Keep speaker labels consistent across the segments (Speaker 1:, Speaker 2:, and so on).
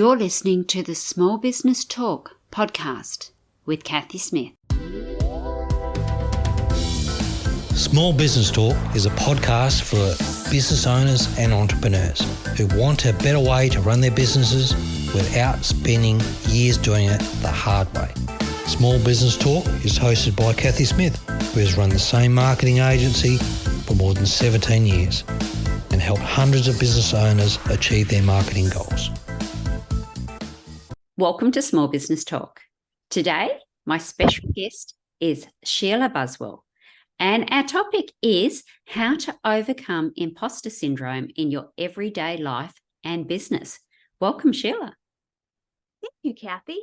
Speaker 1: You're listening to the Small Business Talk podcast with Cathy Smith.
Speaker 2: Small Business Talk is a podcast for business owners and entrepreneurs who want a better way to run their businesses without spending years doing it the hard way. Small Business Talk is hosted by Cathy Smith, who has run the same marketing agency for more than 17 years and helped hundreds of business owners achieve their marketing goals.
Speaker 1: Welcome to Small Business Talk. Today, my special guest is Shiela Buswell, and our topic is how to overcome imposter syndrome in your everyday life and business. Welcome, Shiela.
Speaker 3: Thank you, Cathy.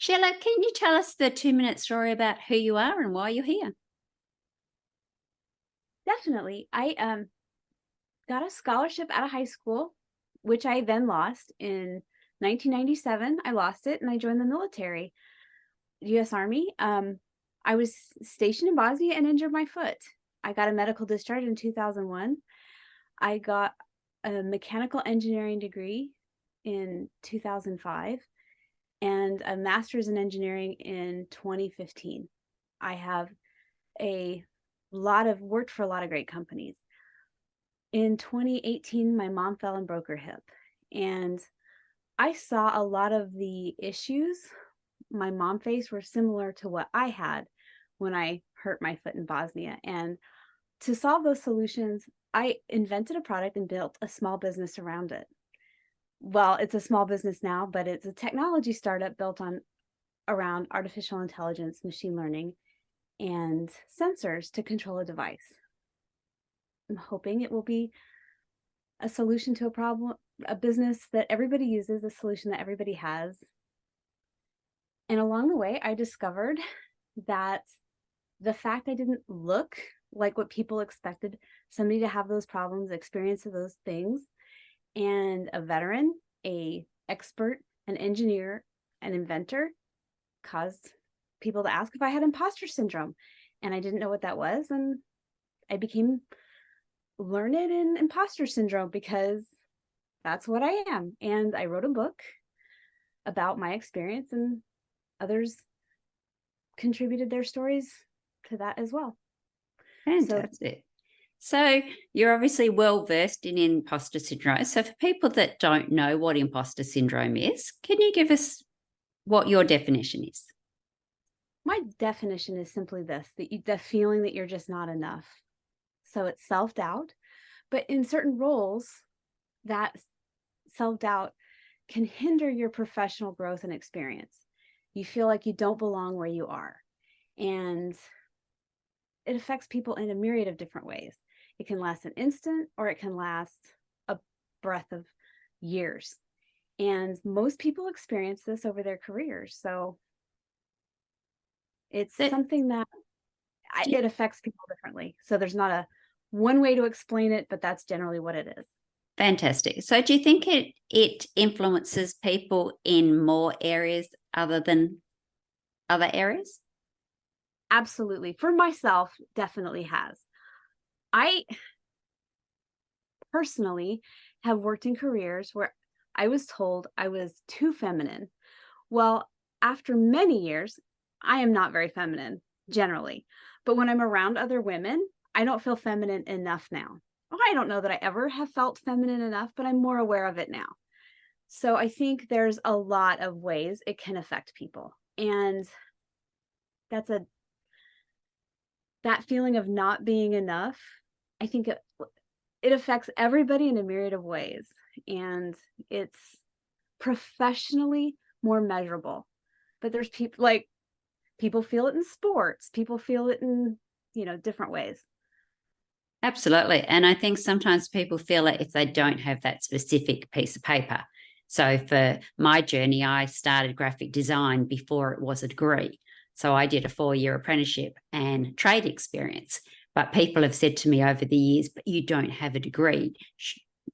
Speaker 1: Shiela, can you tell us the 2-minute story about who you are and why you're here?
Speaker 3: Definitely. I got a scholarship out of high school, which I then lost in 1997. I lost it and I joined the military, U.S. Army. I was stationed in Bosnia and injured my foot. I got a medical discharge in 2001. I got a mechanical engineering degree in 2005 and a master's in engineering in 2015. I have worked for a lot of great companies. In 2018, my mom fell and broke her hip, and I saw a lot of the issues my mom faced were similar to what I had when I hurt my foot in Bosnia. And to solve those solutions, I invented a product and built a small business around it. Well, it's a small business now, but it's a technology startup built around artificial intelligence, machine learning, and sensors to control a device. I'm hoping it will be a solution to a problem, a business that everybody uses, a solution that everybody has. And along the way, I discovered that the fact I didn't look like what people expected somebody to have those problems, experience those things, and a veteran, an expert, an engineer, an inventor, caused people to ask if I had imposter syndrome. And I didn't know what that was. And I became learned in imposter syndrome because that's what I am. And I wrote a book about my experience, and others contributed their stories to that as well.
Speaker 1: Fantastic. So you're obviously well versed in imposter syndrome. So for people that don't know what imposter syndrome is, can you give us what your definition is?
Speaker 3: My definition is simply this, the feeling that you're just not enough. So it's self-doubt, but in certain roles, that self-doubt can hinder your professional growth and experience. You feel like you don't belong where you are, and it affects people in a myriad of different ways. It can last an instant, or it can last a breath of years. And most people experience this over their careers. So it's something that it affects people differently. So there's not a one way to explain it, but that's generally what it is.
Speaker 1: Fantastic. So do you think it influences people in more areas other than other areas?
Speaker 3: Absolutely. For myself, definitely has. I personally have worked in careers where I was told I was too feminine. Well, after many years, I am not very feminine generally, but when I'm around other women, I don't feel feminine enough now. I don't know that I ever have felt feminine enough, but I'm more aware of it now. So I think there's a lot of ways it can affect people. And that feeling of not being enough, I think it affects everybody in a myriad of ways. And it's professionally more measurable. But there's people feel it in sports. People feel it in, different ways.
Speaker 1: Absolutely. And I think sometimes people feel it if they don't have that specific piece of paper. So for my journey, I started graphic design before it was a degree. So I did a 4-year apprenticeship and trade experience. But people have said to me over the years, but you don't have a degree.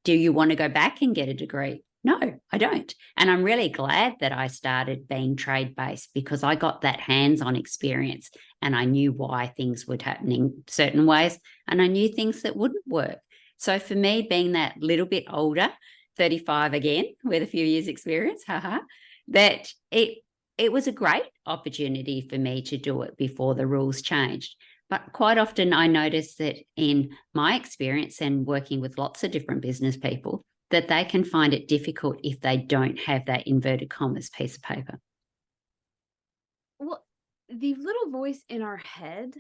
Speaker 1: Do you want to go back and get a degree? No, I don't. And I'm really glad that I started being trade-based because I got that hands-on experience and I knew why things would happen in certain ways and I knew things that wouldn't work. So for me, being that little bit older, 35 again with a few years experience, that it was a great opportunity for me to do it before the rules changed. But quite often I notice that in my experience and working with lots of different business people, that they can find it difficult if they don't have that inverted commas piece of paper.
Speaker 3: Well, the little voice in our head,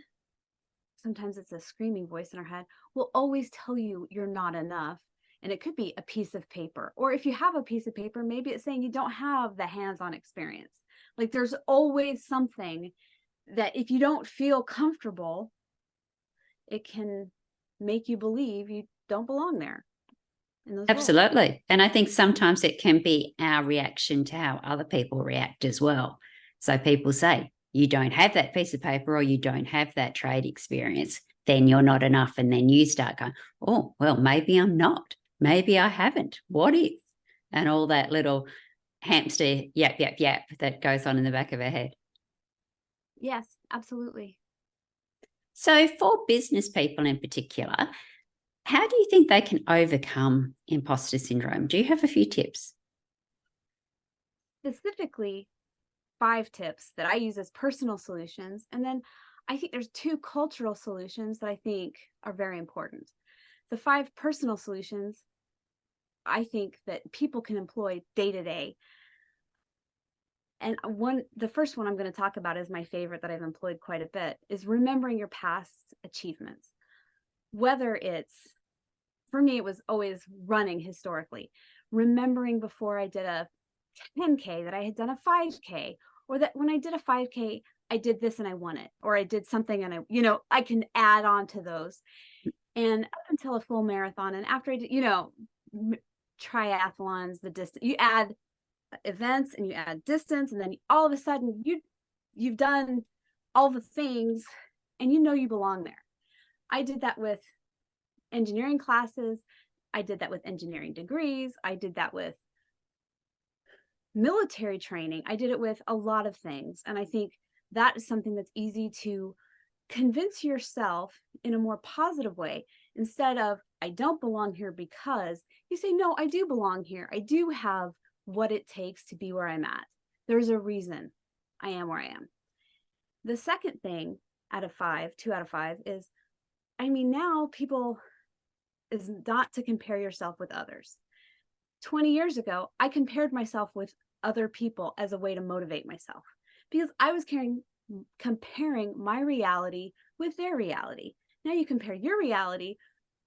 Speaker 3: sometimes it's a screaming voice in our head, will always tell you you're not enough. And it could be a piece of paper. Or if you have a piece of paper, maybe it's saying you don't have the hands-on experience. Like there's always something that if you don't feel comfortable, it can make you believe you don't belong there in those roles.
Speaker 1: Absolutely. And I think sometimes it can be our reaction to how other people react as well. So people say, you don't have that piece of paper or you don't have that trade experience, then you're not enough. And then you start going, oh, well, maybe I'm not. Maybe I haven't. What if? And all that little hamster yap, yap, yap that goes on in the back of our head.
Speaker 3: Yes, absolutely.
Speaker 1: So for business people in particular, how do you think they can overcome imposter syndrome? Do you have a few tips?
Speaker 3: Specifically, 5 tips that I use as personal solutions. And then I think there's 2 cultural solutions that I think are very important. The 5 personal solutions I think that people can employ day to day. And the first one I'm going to talk about is my favorite that I've employed quite a bit, is remembering your past achievements. Whether it's, for me, it was always running historically, remembering before I did a 10K that I had done a 5K, or that when I did a 5K, I did this and I won it, or I did something and I can add on to those. And up until a full marathon, and after I did, triathlons, the distance, you add events and you add distance, and then all of a sudden you've done all the things and you belong there. I did that with engineering classes. I did that with engineering degrees. I did that with military training. I did it with a lot of things. And I think that is something that's easy to convince yourself in a more positive way, instead of, I don't belong here, because you say, no, I do belong here. I do have what it takes to be where I'm at. There's a reason I am where I am. The second thing out of 5, 2 out of 5 is, now people is not to compare yourself with others. 20 years ago, I compared myself with other people as a way to motivate myself, because I was comparing my reality with their reality. Now you compare your reality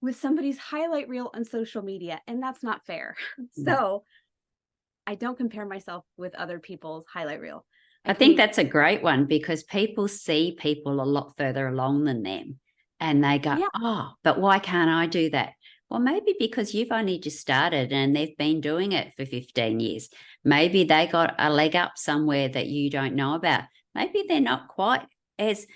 Speaker 3: with somebody's highlight reel on social media, and that's not fair. So I don't compare myself with other people's highlight reel.
Speaker 1: I think that's a great one, because people see people a lot further along than them and they go, oh, but why can't I do that? Well, maybe because you've only just started and they've been doing it for 15 years. Maybe they got a leg up somewhere that you don't know about. Maybe they're not quite as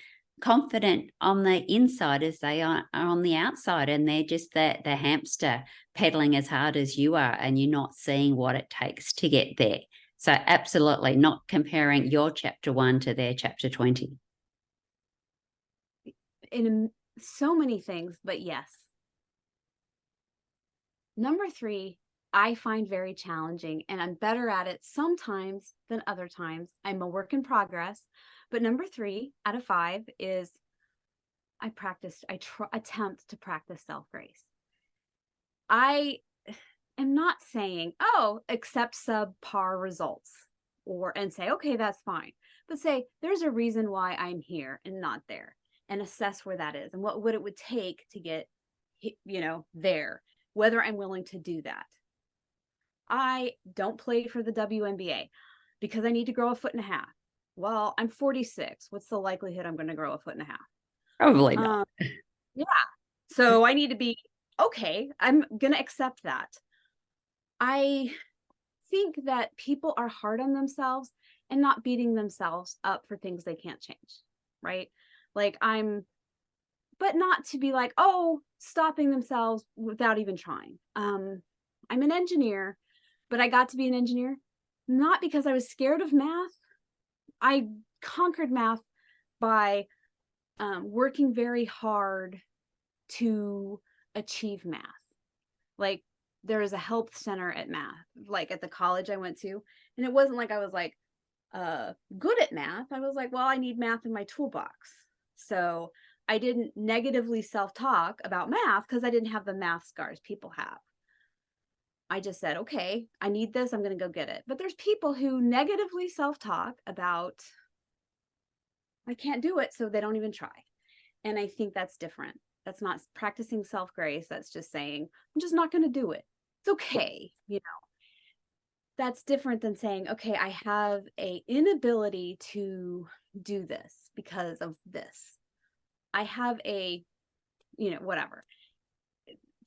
Speaker 1: confident on the inside as they are on the outside, and they're just the hamster pedaling as hard as you are, and you're not seeing what it takes to get there. So absolutely not comparing your chapter 1 to their chapter 20.
Speaker 3: In so many things, but yes. Number 3, I find very challenging, and I'm better at it sometimes than other times. I'm a work in progress. But number 3 out of 5 is I attempt to practice self-grace. I am not saying, oh, accept subpar results and say, okay, that's fine. But say, there's a reason why I'm here and not there, and assess where that is and what it would take to get, there, whether I'm willing to do that. I don't play for the WNBA because I need to grow 1.5 feet. Well, I'm 46. What's the likelihood I'm going to grow 1.5 feet?
Speaker 1: Probably not.
Speaker 3: Yeah. So I need to be, okay, I'm going to accept that. I think that people are hard on themselves and not beating themselves up for things they can't change, right? Like but not to be like, oh, stopping themselves without even trying. I'm an engineer, but I got to be an engineer not because I was scared of math. I conquered math by working very hard to achieve math. Like there was a help center at math, like at the college I went to. And it wasn't like I was like good at math. I was like, well, I need math in my toolbox. So I didn't negatively self-talk about math because I didn't have the math scars people have. I just said, okay, I need this. I'm going to go get it. But there's people who negatively self-talk about, I can't do it, so they don't even try. And I think that's different. That's not practicing self-grace. That's just saying, I'm just not going to do it. It's okay. You know, that's different than saying, okay, I have an inability to do this because of this. I have a, you know, whatever.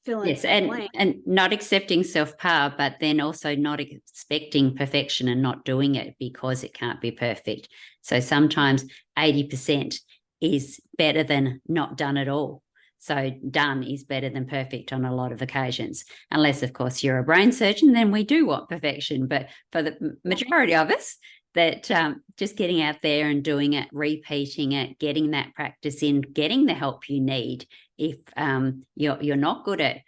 Speaker 3: Fill in
Speaker 1: Yes,
Speaker 3: some blank.
Speaker 1: and not accepting self-power, but then also not expecting perfection and not doing it because it can't be perfect. So sometimes 80% is better than not done at all. So done is better than perfect on a lot of occasions, unless, of course, you're a brain surgeon, then we do want perfection. But for the majority of us, that just getting out there and doing it, repeating it, getting that practice in, getting the help you need. If you're not good at,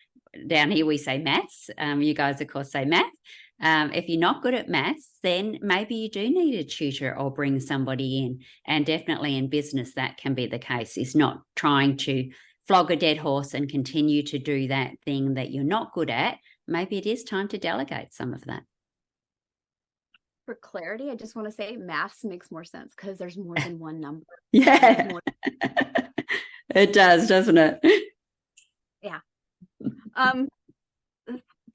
Speaker 1: down here we say maths, you guys of course say math. If you're not good at maths, then maybe you do need a tutor or bring somebody in. And definitely in business, that can be the case, is not trying to flog a dead horse and continue to do that thing that you're not good at. Maybe it is time to delegate some of that.
Speaker 3: For clarity, I just want to say maths makes more sense because there's more than one number.
Speaker 1: Yeah, it does, doesn't it?
Speaker 3: Yeah.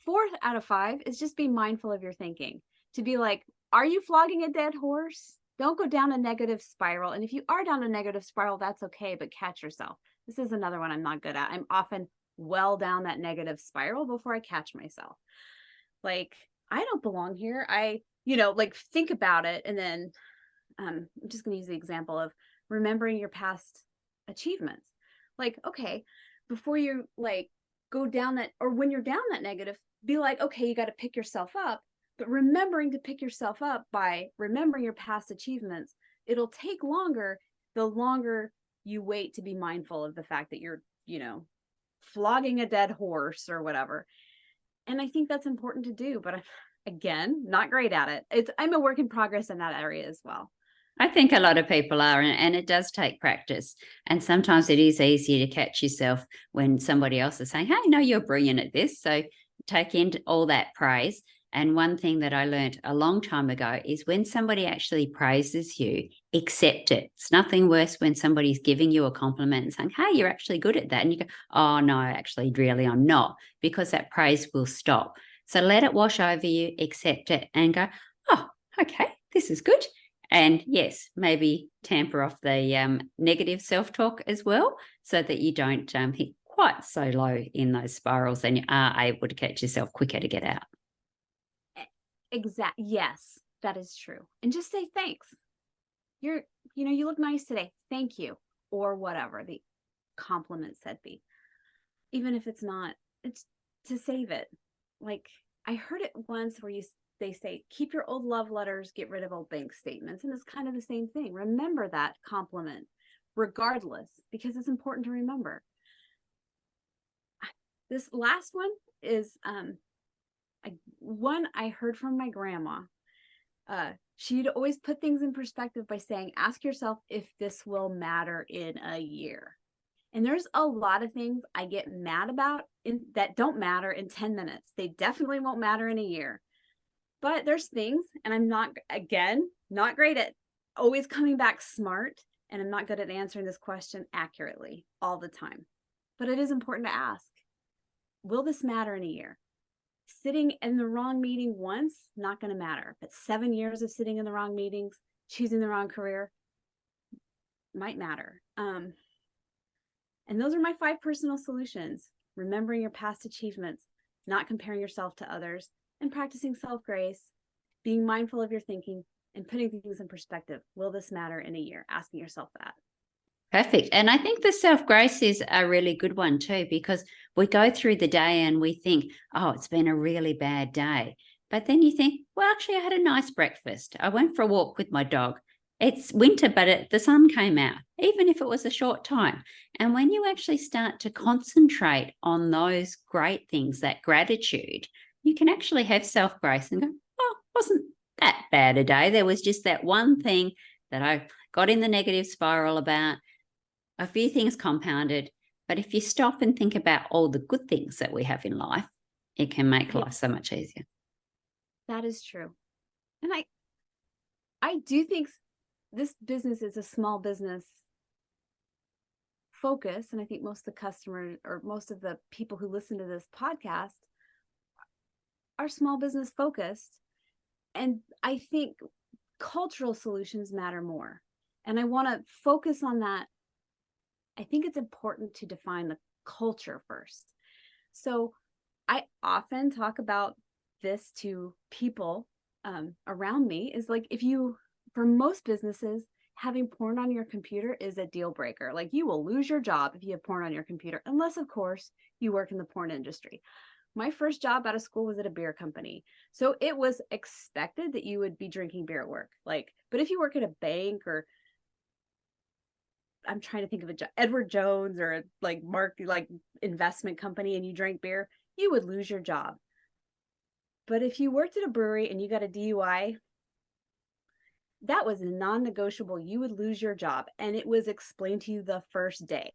Speaker 3: 4 out of 5 is just be mindful of your thinking. To be like, are you flogging a dead horse? Don't go down a negative spiral. And if you are down a negative spiral, that's okay, but catch yourself. This is another one I'm not good at. I'm often well down that negative spiral before I catch myself. Like, I don't belong here. Like think about it. And then I'm just going to use the example of remembering your past achievements. Like, okay, before you like go down that, or when you're down that negative, be like, okay, you got to pick yourself up. But remembering to pick yourself up by remembering your past achievements, it'll take longer the longer you wait to be mindful of the fact that you're, flogging a dead horse or whatever. And I think that's important to do, but again, not great at it. I'm a work in progress in that area as well.
Speaker 1: I think a lot of people are, and it does take practice. And sometimes it is easier to catch yourself when somebody else is saying, hey, no, you're brilliant at this. So take in all that praise. And one thing that I learned a long time ago is when somebody actually praises you, accept it. It's nothing worse when somebody's giving you a compliment and saying, hey, you're actually good at that. And you go, oh, no, actually, really, I'm not, because that praise will stop. So let it wash over you, accept it, and go, oh, okay, this is good. And yes, maybe tamper off the negative self-talk as well, so that you don't hit quite so low in those spirals and you are able to catch yourself quicker to get out.
Speaker 3: Exactly. Yes, that is true. And just say thanks. You look nice today. Thank you. Or whatever the compliment said be. Even if it's not, it's to save it. Like I heard it once where they say, keep your old love letters, get rid of old bank statements. And it's kind of the same thing. Remember that compliment regardless, because it's important to remember. This last one is one I heard from my grandma. She'd always put things in perspective by saying, ask yourself if this will matter in a year. And there's a lot of things I get mad about that don't matter in 10 minutes. They definitely won't matter in a year. But there's things, and I'm not great at always coming back smart, and I'm not good at answering this question accurately all the time. But it is important to ask, will this matter in a year? Sitting in the wrong meeting once, not going to matter. But 7 years of sitting in the wrong meetings, choosing the wrong career, might matter. And those are my 5 personal solutions. Remembering your past achievements, not comparing yourself to others, and practicing self-grace, being mindful of your thinking, and putting things in perspective. Will this matter in a year? Asking yourself that.
Speaker 1: Perfect. And I think the self-grace is a really good one too, because we go through the day and we think, oh, it's been a really bad day. But then you think, well, actually, I had a nice breakfast. I went for a walk with my dog. It's winter, but the sun came out, even if it was a short time. And when you actually start to concentrate on those great things, that gratitude, you can actually have self-grace and go, oh, wasn't that bad a day. There was just that one thing that I got in the negative spiral about, a few things compounded. But if you stop and think about all the good things that we have in life, it can make life so much easier.
Speaker 3: That is true. And I do think this business is a small business focus. And I think most of the customers or most of the people who listen to this podcast are small business focused. And I think cultural solutions matter more. And I want to focus on that. I think it's important to define the culture first. So I often talk about this to people around me is like, for most businesses, having porn on your computer is a deal breaker. Like, you will lose your job if you have porn on your computer, unless, of course, you work in the porn industry. My first job out of school was at a beer company. So it was expected that you would be drinking beer at work. But if you work at a bank, or I'm trying to think of Edward Jones or investment company, and you drank beer, you would lose your job. But if you worked at a brewery and you got a DUI, that was non-negotiable. You would lose your job. And it was explained to you the first day.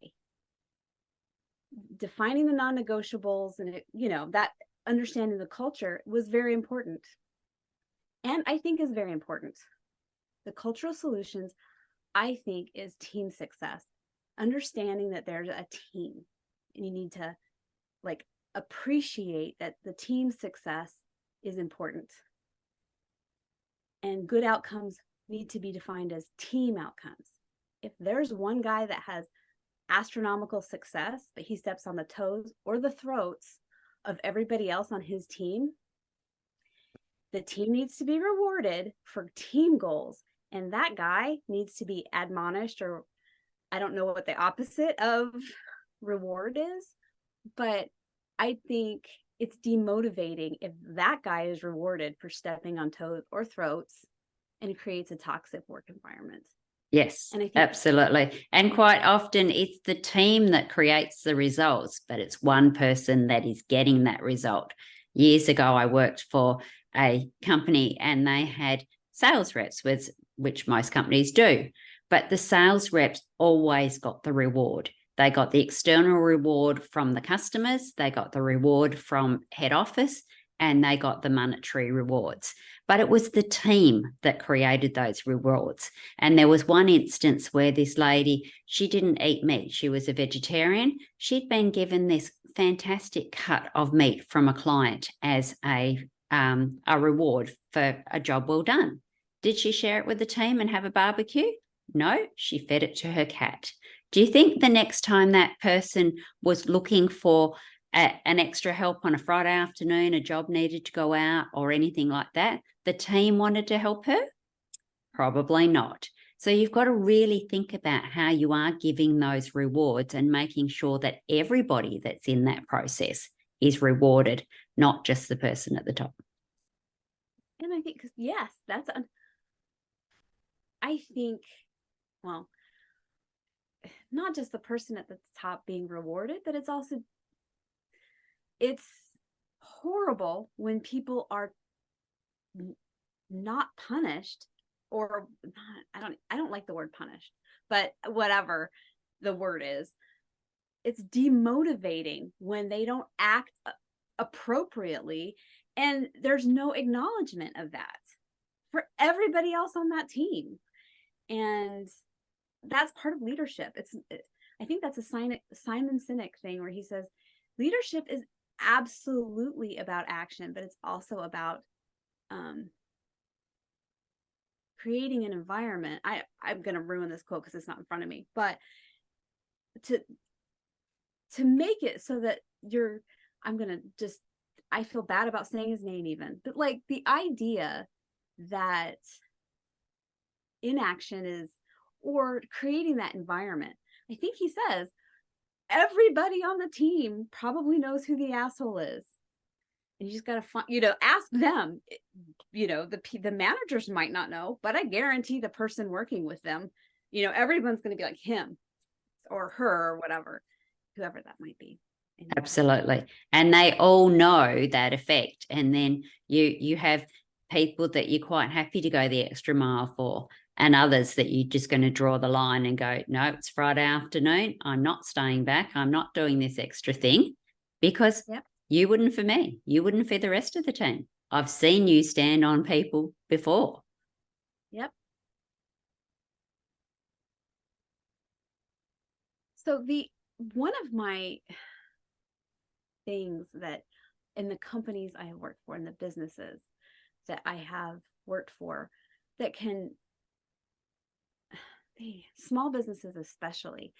Speaker 3: Defining the non-negotiables and that understanding the culture was very important. And I think is very important. The cultural solutions, I think, is team success. Understanding that there's a team and you need to appreciate that the team success is important. And good outcomes need to be defined as team outcomes. If there's one guy that has astronomical success, but he steps on the toes or the throats of everybody else on his team, the team needs to be rewarded for team goals. And that guy needs to be admonished, or I don't know what the opposite of reward is, but I think it's demotivating if that guy is rewarded for stepping on toes or throats, and it creates a toxic work environment.
Speaker 1: Yes, and I think absolutely. And quite often it's the team that creates the results, but it's one person that is getting that result. Years ago, I worked for a company and they had sales reps, which most companies do, but the sales reps always got the reward. They got the external reward from the customers, they got the reward from head office, and they got the monetary rewards. But it was the team that created those rewards. And there was one instance where this lady, she didn't eat meat. She was a vegetarian. She'd been given this fantastic cut of meat from a client as a reward for a job well done. Did she share it with the team and have a barbecue? No, she fed it to her cat. Do you think the next time that person was looking for an extra help on a Friday afternoon, a job needed to go out or anything like that, the team wanted to help her? Probably not. So you've got to really think about how you are giving those rewards and making sure that everybody that's in that process is rewarded, not just the person at the top.
Speaker 3: And I think, yes, I think, well, not just the person at the top being rewarded, but it's horrible when people are not punished, or not, I don't like the word punished, but whatever the word is, it's demotivating when they don't act appropriately, and there's no acknowledgement of that for everybody else on that team. And that's part of leadership. I think that's a Simon Sinek thing where he says leadership is absolutely about action, but it's also about creating an environment. I'm going to ruin this quote because it's not in front of me, but to make it so that I feel bad about saying his name even, but the idea that inaction is, or creating that environment. I think he says everybody on the team probably knows who the asshole is. And you just got to find, ask them. The managers might not know, but I guarantee the person working with them, everyone's going to be like him or her or whatever, whoever that might be.
Speaker 1: Absolutely. And they all know that effect. And then you have people that you're quite happy to go the extra mile for, and others that you're just going to draw the line and go, no, it's Friday afternoon. I'm not staying back. I'm not doing this extra thing, because you wouldn't for me. You wouldn't for the rest of the team. I've seen you stand on people before.
Speaker 3: Yep. So one of my things that in the companies I have worked for, in the businesses that I have worked for, that small businesses especially,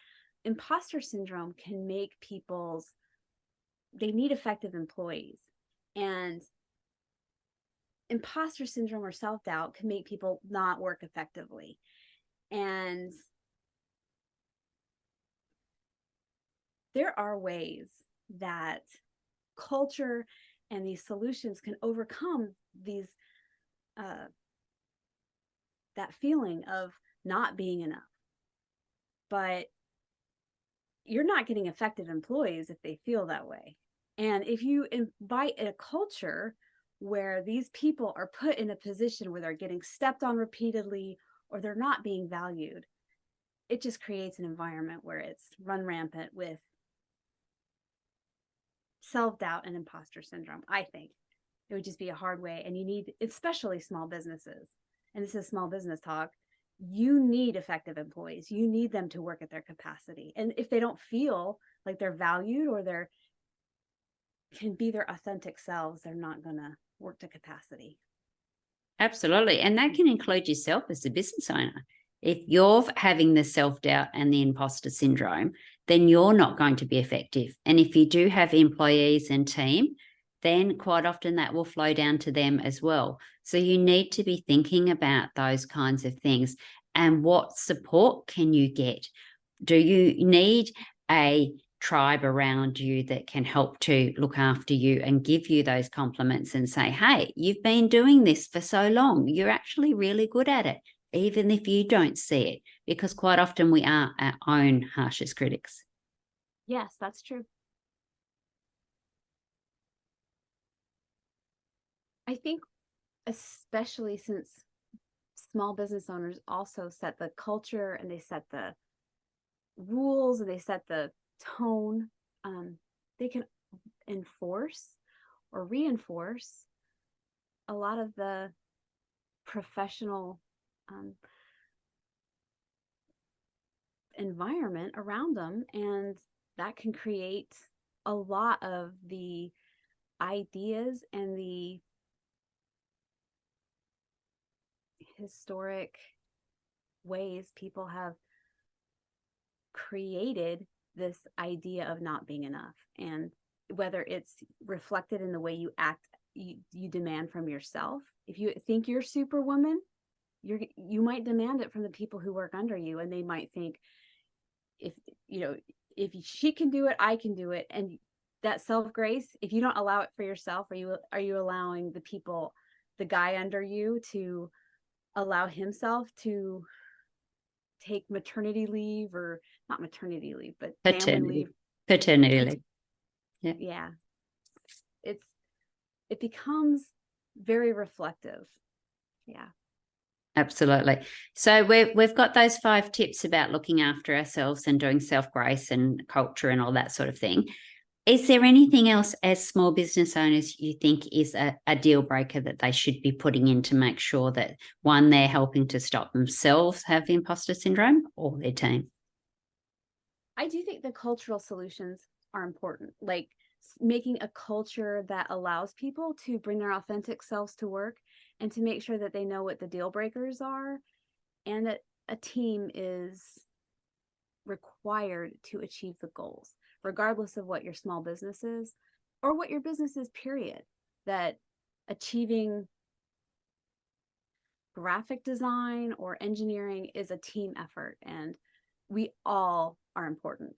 Speaker 3: imposter syndrome can make they need effective employees. And imposter syndrome or self-doubt can make people not work effectively. And there are ways that culture and these solutions can overcome these that feeling of not being enough. But you're not getting effective employees if they feel that way. And if you invite a culture where these people are put in a position where they're getting stepped on repeatedly or they're not being valued, it just creates an environment where it's run rampant with self-doubt and imposter syndrome. I think it would just be a hard way. And you need, especially small businesses, and this is small business talk, you need effective employees. You need them to work at their capacity. And if they don't feel like they're valued or they're can be their authentic selves, they're not going to work to capacity.
Speaker 1: Absolutely. And that can include yourself as a business owner. If you're having the self-doubt and the imposter syndrome, then you're not going to be effective. And if you do have employees and team, then quite often that will flow down to them as well. So you need to be thinking about those kinds of things. And what support can you get? Do you need a tribe around you that can help to look after you and give you those compliments and say, hey, you've been doing this for so long. You're actually really good at it, even if you don't see it, because quite often we are our own harshest critics.
Speaker 3: Yes, that's true. I think especially since small business owners also set the culture and they set the rules and they set the tone, they can enforce or reinforce a lot of the professional environment around them, and that can create a lot of the ideas and the historic ways people have created this idea of not being enough. And whether it's reflected in the way you act, you demand from yourself. If you think you're superwoman, you might demand it from the people who work under you, and they might think, if she can do it, I can do it. And that self-grace, if you don't allow it for yourself, are you allowing the guy under you to allow himself to take maternity leave, or not maternity leave, but family leave?
Speaker 1: Paternity leave.
Speaker 3: Yeah. It becomes very reflective. Yeah.
Speaker 1: Absolutely. So we've got those 5 tips about looking after ourselves and doing self-grace and culture and all that sort of thing. Is there anything else as small business owners you think is a deal breaker that they should be putting in to make sure that, one, they're helping to stop themselves have imposter syndrome, or their team?
Speaker 3: I do think the cultural solutions are important, like making a culture that allows people to bring their authentic selves to work, and to make sure that they know what the deal breakers are, and that a team is required to achieve the goals, regardless of what your small business is or what your business is, period. That achieving graphic design or engineering is a team effort, and we all are important.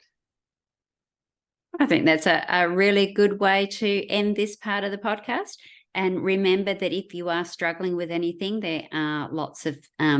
Speaker 1: I think that's a really good way to end this part of the podcast. And remember that if you are struggling with anything, there are lots of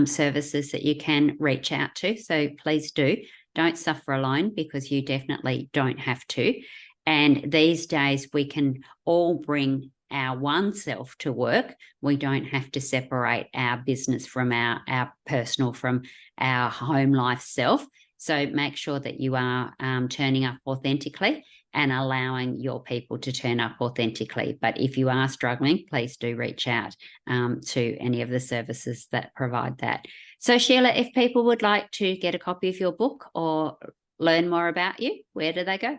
Speaker 1: services that you can reach out to. So please do. Don't suffer alone, because you definitely don't have to. And these days we can all bring our one self to work. We don't have to separate our business from our personal, from our home life self. So make sure that you are turning up authentically and allowing your people to turn up authentically. But if you are struggling, please do reach out to any of the services that provide that. So Shiela, if people would like to get a copy of your book or learn more about you, where do they go?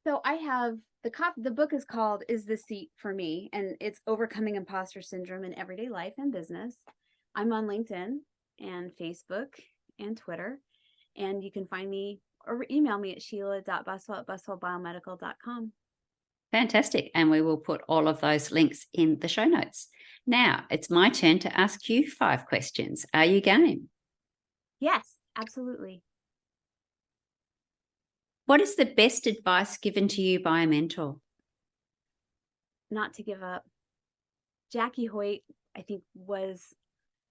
Speaker 3: So I have the book is called Is This Seat for Me? And it's Overcoming Imposter Syndrome in Everyday Life and Business. I'm on LinkedIn and Facebook and Twitter. And you can find me or email me at shiela.buswell@buswellbiomedical.com.
Speaker 1: Fantastic. And we will put all of those links in the show notes. Now it's my turn to ask you 5 questions. Are you game?
Speaker 3: Yes, absolutely.
Speaker 1: What is the best advice given to you by a mentor?
Speaker 3: Not to give up. Jackie Hoyt, I think, was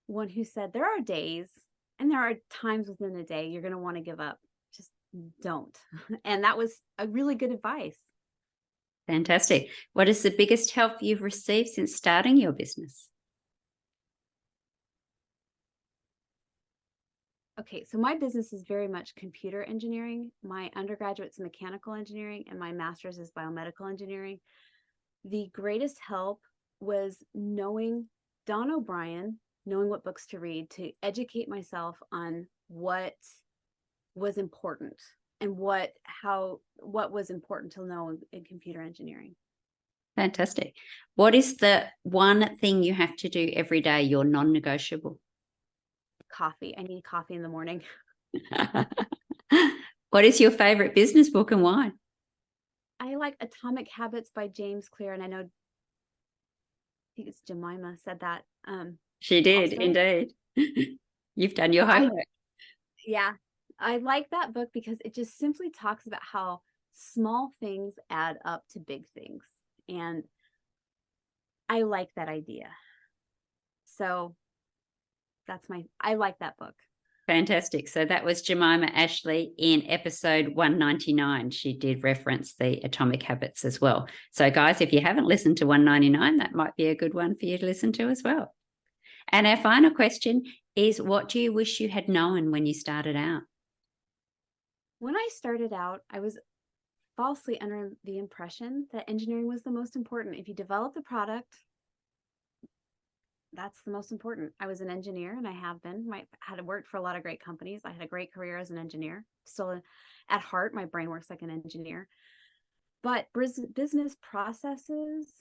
Speaker 3: one who said there are days and there are times within a day you're going to want to give up. Just don't. And that was a really good advice.
Speaker 1: Fantastic. What is the biggest help you've received since starting your business?
Speaker 3: Okay, so my business is very much computer engineering. My undergraduate's mechanical engineering and my master's is biomedical engineering. The greatest help was knowing Don O'Brien, knowing what books to read, to educate myself on what was important and what was important to know in computer engineering.
Speaker 1: Fantastic. What is the one thing you have to do every day, your non-negotiable?
Speaker 3: Coffee. I need coffee in the morning.
Speaker 1: What is your favorite business book and why?
Speaker 3: I like Atomic Habits by James Clear, and I think it's Jemima said that.
Speaker 1: She did,
Speaker 3: also.
Speaker 1: indeed. You've done your homework.
Speaker 3: I like that book because it just simply talks about how small things add up to big things. And I like that idea. So I like that book.
Speaker 1: Fantastic. So that was Jemima Ashley in episode 199. She did reference the Atomic Habits as well. So guys, if you haven't listened to 199, that might be a good one for you to listen to as well. And our final question is, what do you wish you had known when you started out?
Speaker 3: When I started out, I was falsely under the impression that engineering was the most important. If you develop the product, that's the most important. I was an engineer, and I have been. I had worked for a lot of great companies. I had a great career as an engineer. Still, at heart, my brain works like an engineer. But business processes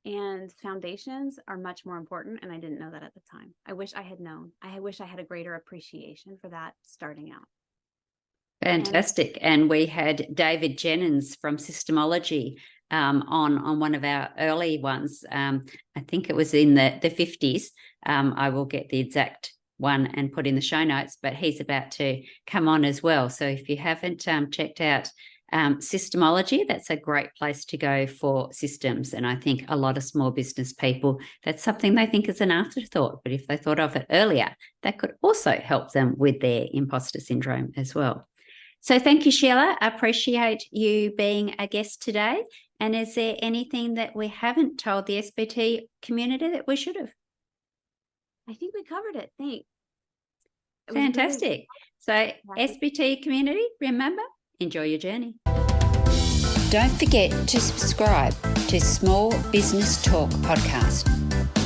Speaker 3: and foundations are much more important, and I didn't know that at the time. I wish I had known. I wish I had a greater appreciation for that starting out.
Speaker 1: Fantastic. And we had David Jennings from Systemology on one of our early ones. I think it was in the 50s. I will get the exact one and put in the show notes, but he's about to come on as well. So if you haven't checked out Systemology, that's a great place to go for systems. And I think a lot of small business people, that's something they think is an afterthought. But if they thought of it earlier, that could also help them with their imposter syndrome as well. So thank you, Shiela. I appreciate you being a guest today. And is there anything that we haven't told the SBT community that we should have?
Speaker 3: I think we covered it. Thanks.
Speaker 1: Fantastic. So SBT community, remember, enjoy your journey. Don't forget to subscribe to Small Business Talk podcast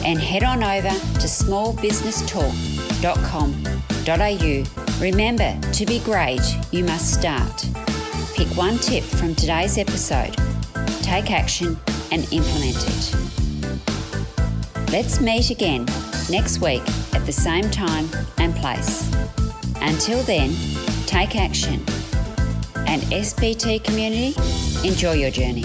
Speaker 1: and head on over to smallbusinesstalk.com.au. Remember, to be great, you must start. Pick one tip from today's episode, take action and implement it. Let's meet again next week at the same time and place. Until then, take action. And SBT community, enjoy your journey.